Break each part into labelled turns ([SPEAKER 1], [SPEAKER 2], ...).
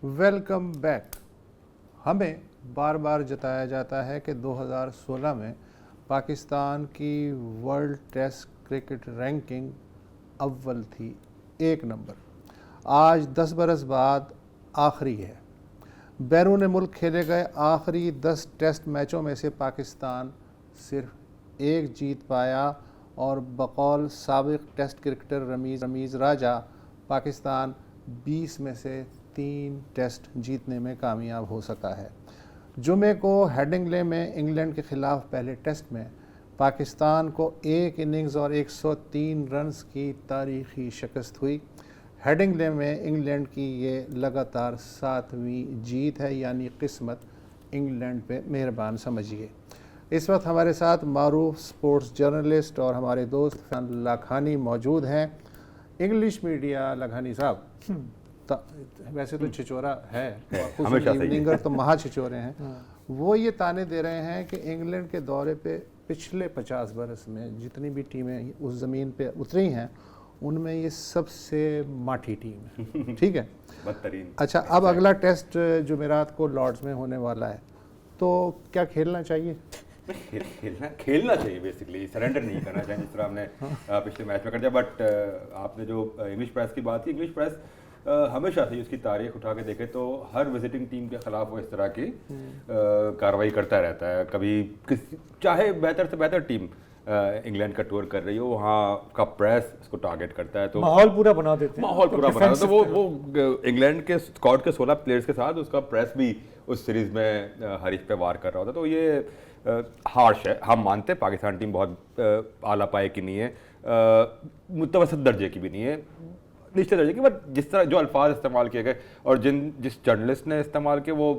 [SPEAKER 1] Welcome back. हमें बार बार जताया जाता है कि 2016 में पाकिस्तान की वर्ल्ड टेस्ट क्रिकेट रैंकिंग अव्वल थी, 1 नंबर। आज 10 बरस बाद आखिरी है। बैरून मुल्क खेले गए आखिरी 10 टेस्ट मैचों में से पाकिस्तान सिर्फ 1 जीत पाया और बकौल साबिक टेस्ट क्रिकेटर रमीज़ राजा पाकिस्तान 20 में से 3 टेस्ट जीतने में कामयाब हो सका है। जुमे को हेडिंग्ले में इंग्लैंड के ख़िलाफ़ पहले टेस्ट में पाकिस्तान को 1 इनिंग्स और 103 रन्स की तारीख़ी शिकस्त हुई। हेडिंग्ले में इंग्लैंड की ये लगातार 7वीं जीत है, यानी किस्मत इंग्लैंड पे मेहरबान समझिए। इस वक्त हमारे साथ मारूफ स्पोर्ट्स जर्नलिस्ट और हमारे दोस्त लाखानी मौजूद हैं। इंग्लिश मीडिया लाखानी साहब, वैसे तो छिचोरा है, इवनिंगर तो महा छिचोरे हैं। वो ये ताने दे रहे हैं कि इंग्लैंड के दौरे पे पिछले 50 बरस में जितनी भी टीमें उस ज़मीन पे उतरी हैं उनमें ये सबसे माठी टीम है। ठीक है,
[SPEAKER 2] बदतरीन।
[SPEAKER 1] अच्छा, अब अगला टेस्ट जुमेरात को लॉर्ड्स में होने वाला है, तो क्या खेलना चाहिए?
[SPEAKER 2] खेलना चाहिए, बेसिकली सरेंडर नहीं करना चाहिए जिस तरह हमने पिछले मैच में कर दिया। बट आपने जो इंग्लिश प्रेस की बात की, इंग्लिश प्रेस हमेशा से उसकी तारीख उठा के देखे तो हर विजिटिंग टीम के खिलाफ वो इस तरह की कार्रवाई करता रहता है। कभी चाहे बेहतर से बेहतर टीम इंग्लैंड का टूर कर रही हो, वहाँ का प्रेस इसको टारगेट करता है, तो
[SPEAKER 3] माहौल पूरा बना देते हैं।
[SPEAKER 2] तो वो इंग्लैंड के स्क्वाड के 16 प्लेयर्स के साथ उसका प्रेस भी उस सीरीज में हरीफ पे वार कर रहा होता। तो ये हार्श है, हम मानते हैं पाकिस्तान टीम बहुत आला पाए की नहीं है, मुतवसत दर्जे की भी नहीं है, निचले दर्जे की। बट जिस तरह जो अल्फाज इस्तेमाल किए गए और जिस जर्नलिस्ट ने इस्तेमाल किए, वो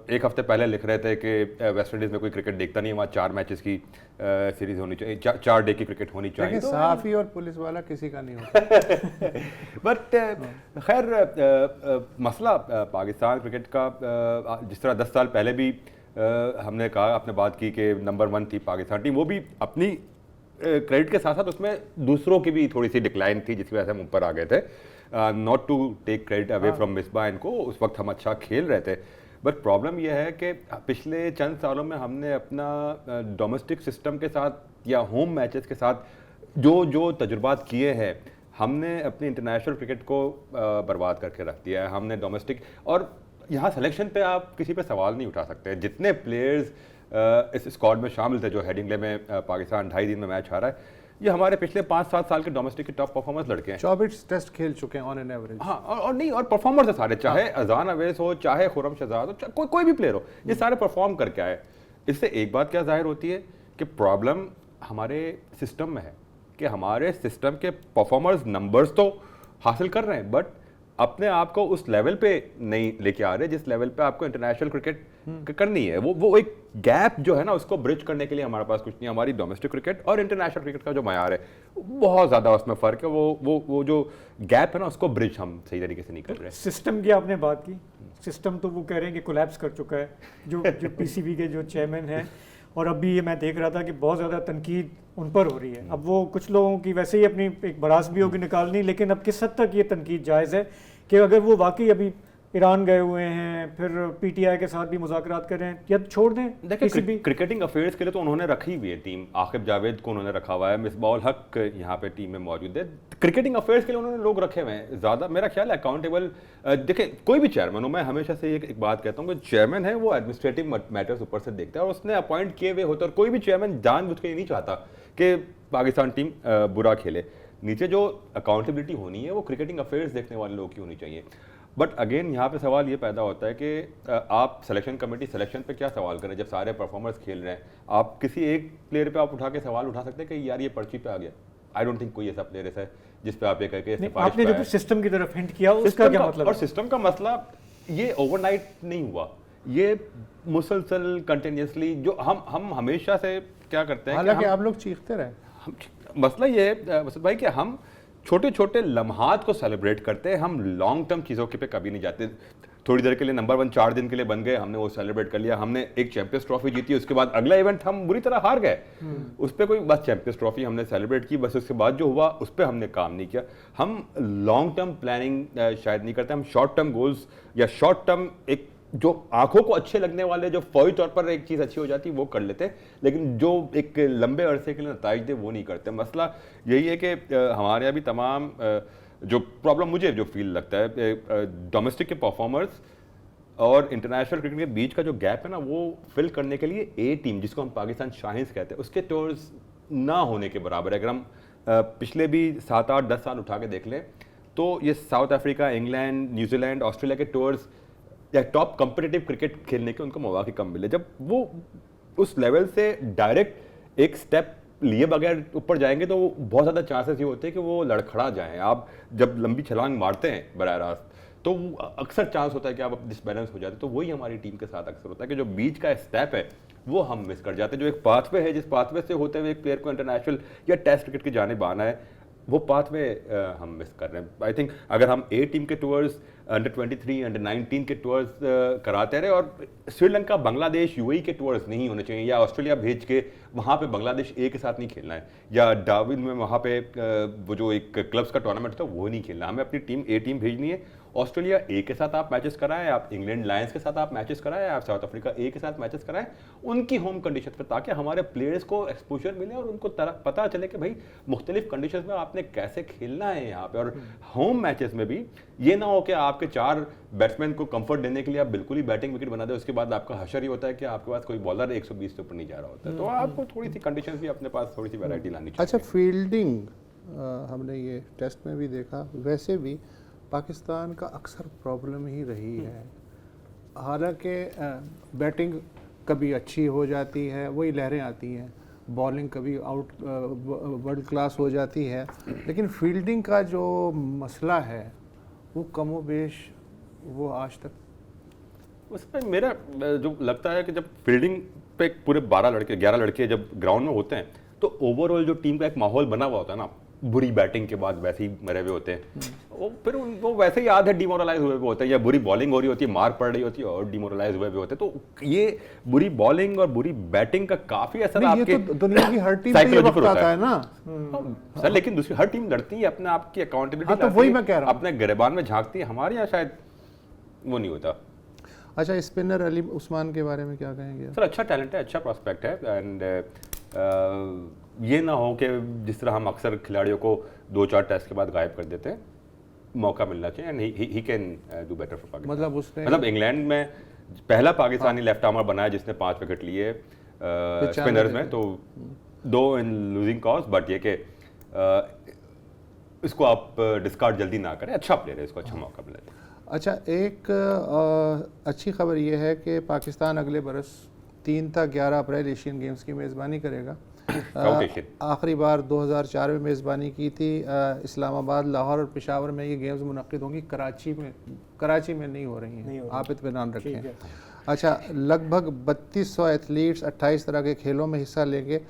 [SPEAKER 2] एक हफ्ते पहले लिख रहे थे कि वेस्ट इंडीज़ में कोई क्रिकेट देखता नहीं है, वहाँ 4 मैचेस की सीरीज होनी चाहिए, 4 डे की क्रिकेट होनी चाहिए।
[SPEAKER 1] लेकिन सहाफ़ी और पुलिस वाला किसी का नहीं होता।
[SPEAKER 2] बट खैर, मसला पाकिस्तान क्रिकेट का जिस तरह 10 साल पहले भी हमने कहा, आपने बात की कि नंबर 1 थी पाकिस्तान टीम, वो भी अपनी क्रेडिट के साथ साथ उसमें दूसरों की भी थोड़ी सी डिक्लाइन थी जिसकी वजह से हम ऊपर आ गए थे। Not to take credit away from Misbah इनको, उस वक्त हम अच्छा खेल रहे थे। बट प्रॉब्लम यह है कि पिछले चंद सालों में हमने अपना डोमेस्टिक सिस्टम के साथ या होम मैचेस के साथ जो तजुर्बात किए हैं, हमने अपनी इंटरनेशनल क्रिकेट को बर्बाद करके रख दिया है। हमने डोमेस्टिक, और यहाँ सिलेक्शन पे आप किसी पे सवाल नहीं उठा सकते। जितने प्लेयर्स इस स्क्वाड में शामिल थे जो हेडिंग्ले में पाकिस्तान 2.5 दिन में मैच हारा है, ये हमारे पिछले 5-7 साल के डोमेस्टिक के टॉप परफॉर्मर्स लड़के हैं।
[SPEAKER 1] 24 टेस्ट खेल चुके हैं ऑन एन एवरेज।
[SPEAKER 2] हाँ, और नहीं, और परफॉर्मर्स है सारे, चाहे अजान अवैस हो, चाहे खुरम शहजाद हो, कोई भी प्लेयर हो, ये सारे परफॉर्म करके आए। इससे एक बात क्या जाहिर होती है कि प्रॉब्लम हमारे सिस्टम में है कि हमारे सिस्टम के परफॉर्मर्स नंबर्स तो हासिल कर रहे हैं, बट अपने आप को उस लेवल पे नहीं लेके आ रहे जिस लेवल पे आपको इंटरनेशनल क्रिकेट करनी है। वो एक गैप जो है ना, उसको ब्रिज करने के लिए हमारे पास कुछ नहीं। हमारी डोमेस्टिक क्रिकेट और इंटरनेशनल क्रिकेट का जो मयार है बहुत ज़्यादा उसमें फ़र्क है। वो जो गैप है ना, उसको ब्रिज हम सही तरीके से नहीं कर रहे।
[SPEAKER 3] सिस्टम की आपने बात की, सिस्टम तो वो कह रहे हैं कि कोलैप्स कर चुका है, जो पीसीबी के जो चेयरमैन हैं। और अभी ये मैं देख रहा था कि बहुत ज़्यादा तनकीद उन पर हो रही है। अब वो कुछ लोगों की वैसे ही अपनी एक भड़ास भी होगी निकालनी, लेकिन अब किस हद तक ये तनकीद जायज़ है कि अगर वो वाकई अभी ईरान गए हुए हैं, फिर पीटीआई के साथ भी मुज़ाकरात कर रहे हैं, या छोड़ दें?
[SPEAKER 2] देखिए, क्रिकेटिंग अफेयर्स के लिए तो उन्होंने रखी हुई है टीम। आकिब जावेद को उन्होंने रखा हुआ है, मिसबाउल हक यहाँ पे टीम में मौजूद है। क्रिकेटिंग अफेयर्स के लिए उन्होंने लोग रखे हुए हैं। ज़्यादा मेरा ख्याल है अकाउंटेबल, देखिए कोई भी चेयरमैन हो, मैं हमेशा से एक बात कहता हूँ कि चेयरमैन है वो एडमिनिस्ट्रेटिव मैटर्स ऊपर से देखता है और उसने अपॉइंट किए हुए होते हैं। और कोई भी चेयरमैन जानबूझ के नहीं चाहता कि पाकिस्तान टीम बुरा खेले। नीचे जो अकाउंटेबिलिटी होनी है वो क्रिकेटिंग अफेयर्स देखने वाले लोग की होनी चाहिए। बट अगेन यहाँ पे सवाल ये पैदा होता है कि आप सिलेक्शन कमेटी सिलेक्शन पे क्या सवाल करें जब सारे परफॉर्मर्स खेल रहे हैं। आप किसी एक प्लेयर पे आप उठा के सवाल उठा सकते हैं कि यार ये पर्ची पे आ गया। आई डोंट थिंक कोई ऐसा प्लेयर है जिस पे आप ये कह के
[SPEAKER 3] आपने जो सिस्टम की तरफ हिंट किया उसका क्या मतलब?
[SPEAKER 2] और सिस्टम का मसला ये ओवरनाइट नहीं हुआ, ये मुसलसल कंटिन्यूसली जो हम हमेशा से क्या करते हैं,
[SPEAKER 1] हालांकि आप लोग चीखते रहे।
[SPEAKER 2] मसला ये है मसूद भाई कि हम छोटे छोटे लम्हात को सेलिब्रेट करते हैं, हम लॉन्ग टर्म चीज़ों के पे कभी नहीं जाते। थोड़ी देर के लिए नंबर 1 4 दिन के लिए बन गए, हमने वो सेलिब्रेट कर लिया, हमने एक चैंपियंस ट्रॉफी जीती, उसके बाद अगला इवेंट हम बुरी तरह हार गए, उस पर कोई बस चैंपियंस ट्रॉफी हमने सेलिब्रेट की, बस उसके बाद जो हुआ उस पर हमने काम नहीं किया। हम लॉन्ग टर्म प्लानिंग शायद नहीं करते, हम शॉर्ट टर्म गोल्स या शॉर्ट टर्म एक जो आंखों को अच्छे लगने वाले, जो फौरी तौर पर एक चीज़ अच्छी हो जाती वो कर लेते, लेकिन जो एक लंबे अरसे के लिए नताइज दे वो नहीं करते। मसला यही है कि हमारे यहाँ भी तमाम जो प्रॉब्लम मुझे जो फील लगता है, डोमेस्टिक के परफॉर्मर्स और इंटरनेशनल क्रिकेट के बीच का जो गैप है ना, वो फिल करने के लिए ए टीम, जिसको हम पाकिस्तान शाहीन्स कहते हैं, उसके टूर्स ना होने के बराबर है। अगर हम पिछले भी 7 8 10 साल उठा के देख लें तो ये south Africa, England, New Zealand, Australia के टूर्स या टॉप कॉम्पिटिटिव क्रिकेट खेलने के उनको मौका कम मिले। जब वो उस लेवल से डायरेक्ट एक स्टेप लिए बगैर ऊपर जाएंगे तो बहुत ज़्यादा चांसेस ये होते हैं कि वो लड़खड़ा जाएं। आप जब लंबी छलांग मारते हैं बराह रास्त तो अक्सर चांस होता है कि आप डिसबैलेंस हो जाते हैं। तो वही हमारी टीम के साथ अक्सर होता है कि जो बीच का स्टेप है वो हम मिस कर जाते हैं। जो एक पाथवे है, जिस पाथवे से होते हुए एक प्लेयर को इंटरनेशनल या टेस्ट क्रिकेट की जानिब आना है, वो पाथवे हम मिस कर रहे हैं। आई थिंक अगर हम ए टीम के टूर्स, अंडर 23, अंडर 19 के टूर्स कराते रहे और श्रीलंका, बांग्लादेश, यूएई के टूर्स नहीं होने चाहिए, या ऑस्ट्रेलिया भेज के वहाँ पे बांग्लादेश ए के साथ नहीं खेलना है, या डार्विन में वहाँ पे वो जो एक क्लब्स का टूर्नामेंट था वो नहीं खेलना। हमें अपनी टीम ए टीम भेजनी है। ऑस्ट्रेलिया ए के साथ आप मैचेस कराएं, आप इंग्लैंड लायंस के साथ आप मैचेस कराएं, आप साउथ अफ्रीका ए के साथ मैचेस कराएं उनकी होम कंडीशन पर, ताकि हमारे प्लेयर्स को एक्सपोजर मिले और उनको पता चले कि भाई मुख्तलिफ कंडीशंस में आपने कैसे खेलना है यहाँ पे। और होम मैचेस में भी ये ना हो कि आपके 4 बैट्समैन को कंफर्ट देने के लिए आप बिल्कुल ही बैटिंग विकेट बना दे, उसके बाद आपका हशर ही होता है कि आपके पास कोई बॉलर 120 से ऊपर नहीं जा रहा होता है। तो आपको थोड़ी सी कंडीशंस भी अपने पास, थोड़ी सी वैरायटी लानी चाहिए।
[SPEAKER 1] अच्छा, फील्डिंग हमने ये टेस्ट में भी देखा, वैसे भी पाकिस्तान का अक्सर प्रॉब्लम ही रही है। हालांकि बैटिंग कभी अच्छी हो जाती है, वही लहरें आती हैं, बॉलिंग कभी आउट वर्ल्ड क्लास हो जाती है, लेकिन फील्डिंग का जो मसला है वो कमोबेश वो आज तक
[SPEAKER 2] उसमें मेरा जो लगता है कि जब फील्डिंग पे पूरे 12 लड़के 11 लड़के जब ग्राउंड में होते हैं तो ओवरऑल जो टीम का एक माहौल बना हुआ होता है ना, बुरी बैटिंग के बाद वैसे ही मरे हुए होते हैं, वो फिर वो वैसे ही आधे डिमोरलाइज हुए हुए होते हैं, या बुरी बॉलिंग हो रही होती है, मार पड़ रही होती है और डिमोरलाइज हुए हुए होते हैं। तो ये बुरी बॉलिंग और बुरी बैटिंग का काफी असर आपके
[SPEAKER 1] तो दुनिया की हर टीम पे ये वक्त आता है ना
[SPEAKER 2] सर, लेकिन दूसरी हर टीम लड़ती है अपने आप की अकाउंटेबिलिटी,
[SPEAKER 1] तो वही मैं कह रहा हूं,
[SPEAKER 2] अपने गिरबान में झांकती है। हमारे यहाँ शायद वो नहीं होता।
[SPEAKER 1] अच्छा, स्पिनर अली उस्मान के बारे में क्या कहेंगे
[SPEAKER 2] सर? अच्छा टैलेंट है, अच्छा प्रॉस्पेक्ट है, एंड ये ना हो कि जिस तरह हम अक्सर खिलाड़ियों को 2-4 टेस्ट के बाद गायब कर देते हैं, मौका मिलना चाहिए and he can do better for Pakistan. मतलब इंग्लैंड में पहला पाकिस्तानी लेफ्ट आर्मर बनाया जिसने 5 विकेट लिए स्पिनर्स में, तो 2 इन लूजिंग कॉज, बट ये कि इसको आप डिस्कार्ड जल्दी ना करें, अच्छा प्लेयर है, इसको अच्छा मौका मिला है।
[SPEAKER 1] अच्छा, एक अच्छी खबर ये है कि पाकिस्तान अगले बरस 3 था 11 अप्रैल एशियन गेम्स की मेज़बानी करेगा। आखिरी बार 2004 में मेज़बानी की थी। इस्लामाबाद, लाहौर और पेशावर में ये गेम्स मुनक्किद होंगी, कराची में नहीं हो रही हैं, आप इत्मीनान रखें। अच्छा, लगभग 3200 एथलीट्स 28 तरह के खेलों में हिस्सा लेंगे।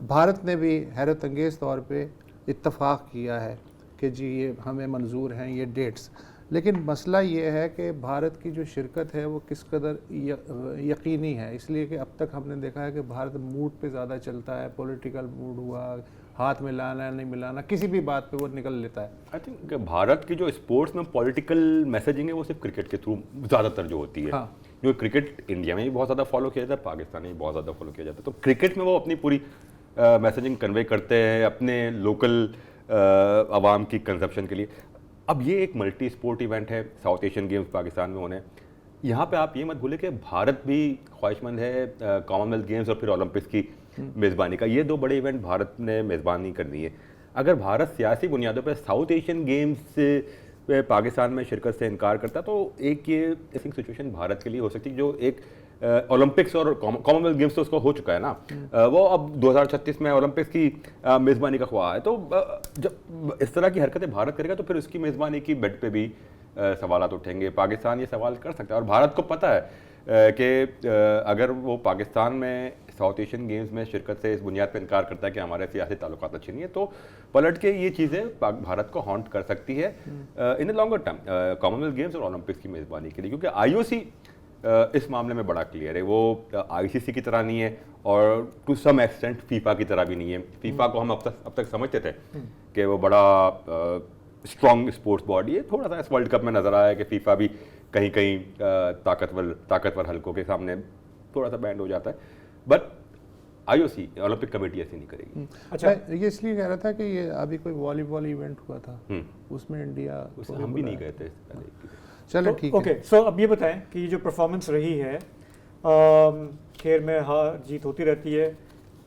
[SPEAKER 1] भारत ने भी हैरत अंगेज़ तौर पे इत्तफाक किया है कि जी ये हमें मंजूर हैं ये डेट्स, लेकिन मसला ये है कि भारत की जो शिरकत है वो किस कदर यकीनी है, इसलिए कि अब तक हमने देखा है कि भारत मूड पे ज़्यादा चलता है, पॉलिटिकल मूड हुआ, हाथ मिलाना नहीं मिलाना, किसी भी बात पे वो निकल लेता है।
[SPEAKER 2] आई थिंक भारत की जो स्पोर्ट्स में पॉलिटिकल मैसेजिंग है वो सिर्फ क्रिकेट के थ्रू ज़्यादातर जो होती है। हाँ। जो क्रिकेट इंडिया में भी बहुत ज़्यादा फॉलो किया जाता है, पाकिस्तान में भी बहुत ज़्यादा फॉलो किया जाता है, तो क्रिकेट में वो अपनी पूरी मैसेजिंग कन्वे करते हैं अपने लोकल आवाम की कंजप्शन के लिए। अब ये एक मल्टी स्पोर्ट इवेंट है, साउथ एशियन गेम्स पाकिस्तान में होने, यहाँ पे आप ये मत भूलें कि भारत भी ख्वाहिशमंद है कॉमनवेल्थ गेम्स और फिर ओलंपिक्स की मेज़बानी का। ये 2 बड़े इवेंट भारत ने मेज़बानी करनी है। अगर भारत सियासी बुनियादों पर साउथ एशियन गेम्स से पाकिस्तान में शिरकत से इनकार करता तो एक ये ऐसी सिचुएशन भारत के लिए हो सकती है, जो एक ओलंपिक्स और कॉमनवेल्थ गेम्स तो उसको हो चुका है ना, वो अब 2036 में ओलंपिक्स की मेज़बानी का ख्वाह है। तो जब इस तरह की हरकतें भारत करेगा तो फिर उसकी मेज़बानी की बेड पे भी सवालात उठेंगे। पाकिस्तान ये सवाल कर सकता है और भारत को पता है कि अगर वो पाकिस्तान में साउथ एशियन गेम्स में शिरकत से इस बुनियाद पर इनकार करता है कि हमारे सियासी ताल्लुकात अच्छे नहीं है, तो पलट के ये चीज़ें भारत को हॉन्ट कर सकती है in a longer term Commonwealth Games और ओलंपिक्स की मेज़बानी के लिए, क्योंकि आईओसी इस मामले में बड़ा क्लियर है। वो आईसीसी की तरह नहीं है और टू सम एक्सटेंट फीफा की तरह भी नहीं है। फीफा को हम अब तक समझते थे कि वो बड़ा स्ट्रॉन्ग स्पोर्ट्स बॉडी है। थोड़ा सा इस वर्ल्ड कप में नजर आया कि फीफा भी कहीं कहीं ताकतवर हल्कों के सामने थोड़ा सा बैंड हो जाता है, बट आईओसी ओलंपिक कमेटी ऐसी नहीं करेगी।
[SPEAKER 3] अच्छा,
[SPEAKER 1] मैं ये इसलिए कह रहा था कि ये अभी कोई वॉलीबॉल इवेंट हुआ था, उसमें इंडिया
[SPEAKER 2] उसमें हम भी नहीं गए थे इससे पहले।
[SPEAKER 1] चलो ठीक है।
[SPEAKER 3] ओके, सो अब ये बताएं कि जो परफॉर्मेंस रही है, खेल में हार जीत होती रहती है,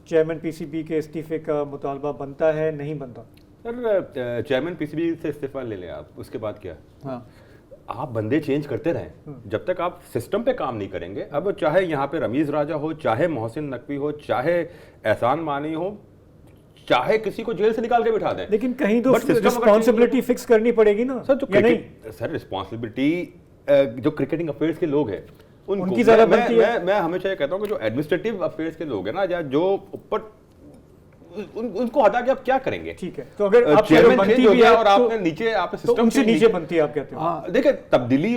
[SPEAKER 3] चेयरमैन पीसीबी के इस्तीफे का मुतालबा बनता है नहीं बनता?
[SPEAKER 2] सर चेयरमैन पीसीबी से इस्तीफा ले लें आप, उसके बाद क्या?
[SPEAKER 1] हाँ,
[SPEAKER 2] आप बंदे चेंज करते रहें जब तक आप सिस्टम पे काम नहीं करेंगे। अब चाहे यहाँ पे रमीज राजा हो, चाहे मोहसिन नकवी हो, चाहे एहसान मानी हो, चाहे किसी को जेल से निकाल के बिठा दें,
[SPEAKER 3] लेकिन कहीं तो
[SPEAKER 2] But system अगर
[SPEAKER 3] रिस्पॉन्सिबिलिटी फिक्स करनी पड़ेगी ना
[SPEAKER 2] सर। जो
[SPEAKER 3] या नहीं?
[SPEAKER 2] सर रिस्पॉन्सिबिलिटी जो क्रिकेटिंग अफेयर्स के लोग हैं
[SPEAKER 3] उनकी ज़्यादा बनती है।
[SPEAKER 2] मैं हमेशा ये कहता हूँ कि जो एडमिनिस्ट्रेटिव अफेयर्स के लोग हैं ना, या जो ऊपर उनको हटा के आप क्या करेंगे?
[SPEAKER 3] ठीक है, तो अगर आप
[SPEAKER 2] चेयरमैन
[SPEAKER 3] बनती
[SPEAKER 2] चेंज हो
[SPEAKER 3] भी
[SPEAKER 2] गया
[SPEAKER 3] है
[SPEAKER 2] और आपने नीचे आपने
[SPEAKER 3] तो
[SPEAKER 2] सिस्टम
[SPEAKER 3] उनसे नीचे बनती है, आप कहते हो?
[SPEAKER 2] हाँ, देखिए तब्दीली,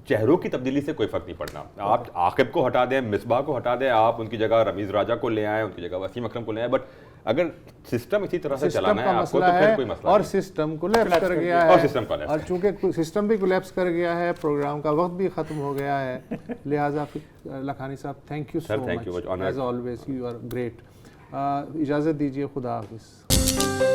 [SPEAKER 2] चेहरों की तब्दीली से कोई फर्क नहीं पड़ना। आप आकिब को हटा दें, मिसबाह को हटा दें, आप उनकी जगह रमीज राजा को ले आए, उनकी जगह वसीम अकरम को ले आए, बट अगर सिस्टम इसी तरह से
[SPEAKER 1] सिस्टम
[SPEAKER 2] चलाना है
[SPEAKER 1] का
[SPEAKER 2] आपको,
[SPEAKER 1] मसला
[SPEAKER 2] तो फिर
[SPEAKER 1] है
[SPEAKER 2] कोई मसला
[SPEAKER 1] और
[SPEAKER 2] नहीं।
[SPEAKER 1] सिस्टम कोलैप्स कर गया
[SPEAKER 2] और
[SPEAKER 1] है,
[SPEAKER 2] सिस्टम कोलैप्स
[SPEAKER 1] और चूंकि सिस्टम भी कोलैप्स कर गया है, प्रोग्राम का वक्त भी खत्म हो गया है, लिहाजा लखानी साहब thank you
[SPEAKER 2] Sir,
[SPEAKER 1] so
[SPEAKER 2] thank you
[SPEAKER 1] मच,
[SPEAKER 2] much. Honored.
[SPEAKER 1] As always you are great. इजाज़त दीजिए, खुदा हाफिज़।